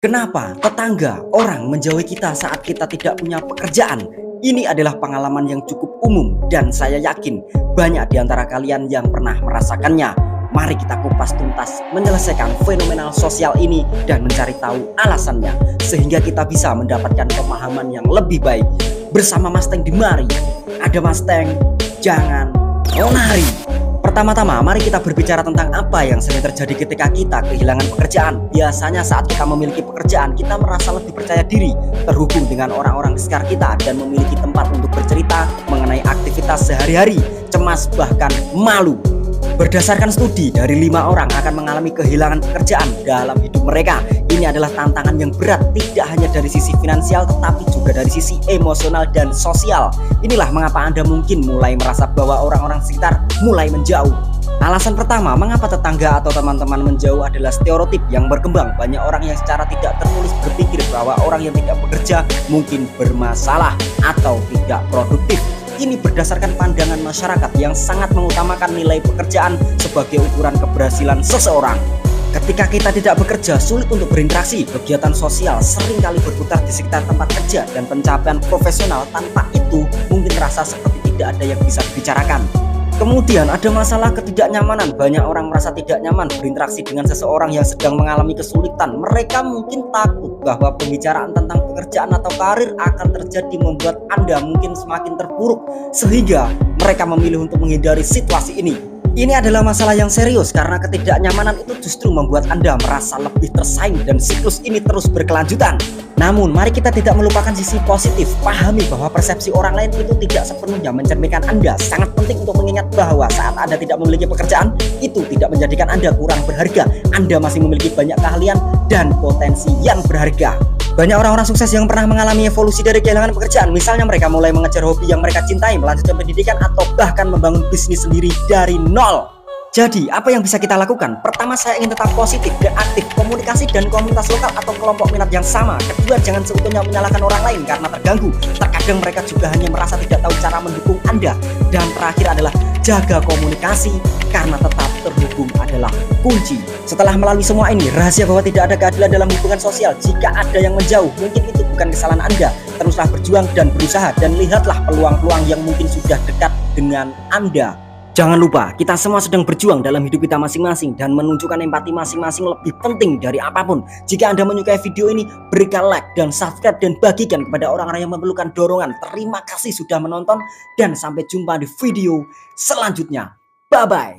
Kenapa tetangga, orang menjauhi kita saat kita tidak punya pekerjaan? Ini adalah pengalaman yang cukup umum dan saya yakin banyak di antara kalian yang pernah merasakannya. Mari kita kupas tuntas menyelesaikan fenomenal sosial ini dan mencari tahu alasannya sehingga kita bisa mendapatkan pemahaman yang lebih baik. Bersama Mas Teng di mari. Ada Mas Teng, jangan lari. Pertama-tama, mari kita berbicara tentang apa yang sering terjadi ketika kita kehilangan pekerjaan. Biasanya saat kita memiliki pekerjaan, kita merasa lebih percaya diri, terhubung dengan orang-orang di sekitar kita, dan memiliki tempat untuk bercerita mengenai aktivitas sehari-hari, cemas, bahkan malu. Berdasarkan studi, dari 5 orang akan mengalami kehilangan pekerjaan dalam hidup mereka. Ini adalah tantangan yang berat, tidak hanya dari sisi finansial, tetapi juga dari sisi emosional dan sosial. Inilah mengapa Anda mungkin mulai merasa bahwa orang-orang sekitar mulai menjauh. Alasan pertama, mengapa tetangga atau teman-teman menjauh adalah stereotip yang berkembang. Banyak orang yang secara tidak tertulis berpikir bahwa orang yang tidak bekerja mungkin bermasalah atau tidak produktif. Ini berdasarkan pandangan masyarakat yang sangat mengutamakan nilai pekerjaan sebagai ukuran keberhasilan seseorang. Ketika kita tidak bekerja, sulit untuk berinteraksi, kegiatan sosial seringkali berputar di sekitar tempat kerja, dan pencapaian profesional tanpa itu mungkin terasa seperti tidak ada yang bisa dibicarakan. Kemudian ada masalah ketidaknyamanan. Banyak orang merasa tidak nyaman berinteraksi dengan seseorang yang sedang mengalami kesulitan. Mereka mungkin takut bahwa pembicaraan tentang pekerjaan atau karir akan terjadi membuat Anda mungkin semakin terpuruk, sehingga mereka memilih untuk menghindari situasi ini. Ini adalah masalah yang serius karena ketidaknyamanan itu justru membuat Anda merasa lebih tersaing dan siklus ini terus berkelanjutan. Namun, mari kita tidak melupakan sisi positif. Pahami bahwa persepsi orang lain itu tidak sepenuhnya mencerminkan Anda. Sangat penting untuk mengingat bahwa saat Anda tidak memiliki pekerjaan, itu tidak menjadikan Anda kurang berharga. Anda masih memiliki banyak keahlian dan potensi yang berharga. Banyak orang-orang sukses yang pernah mengalami evolusi dari kehilangan pekerjaan. Misalnya mereka mulai mengejar hobi yang mereka cintai, melanjutkan pendidikan, atau bahkan membangun bisnis sendiri dari nol. Jadi, apa yang bisa kita lakukan? Pertama, saya ingin tetap positif dan aktif, komunikasi dan komunitas lokal atau kelompok minat yang sama. Kedua, jangan seutuhnya menyalahkan orang lain karena terganggu. Terkadang mereka juga hanya merasa tidak tahu cara mendukung Anda. Dan terakhir adalah jaga komunikasi karena tetap terhubung adalah kunci. Setelah melalui semua ini, rahasia bahwa tidak ada keadilan dalam hubungan sosial. Jika ada yang menjauh, mungkin itu bukan kesalahan Anda. Teruslah berjuang dan berusaha, dan lihatlah peluang-peluang yang mungkin sudah dekat dengan Anda. Jangan lupa, kita semua sedang berjuang dalam hidup kita masing-masing, dan menunjukkan empati masing-masing lebih penting dari apapun. Jika Anda menyukai video ini, berikan like dan subscribe dan bagikan kepada orang-orang yang memerlukan dorongan. Terima kasih sudah menonton dan sampai jumpa di video selanjutnya. Bye-bye.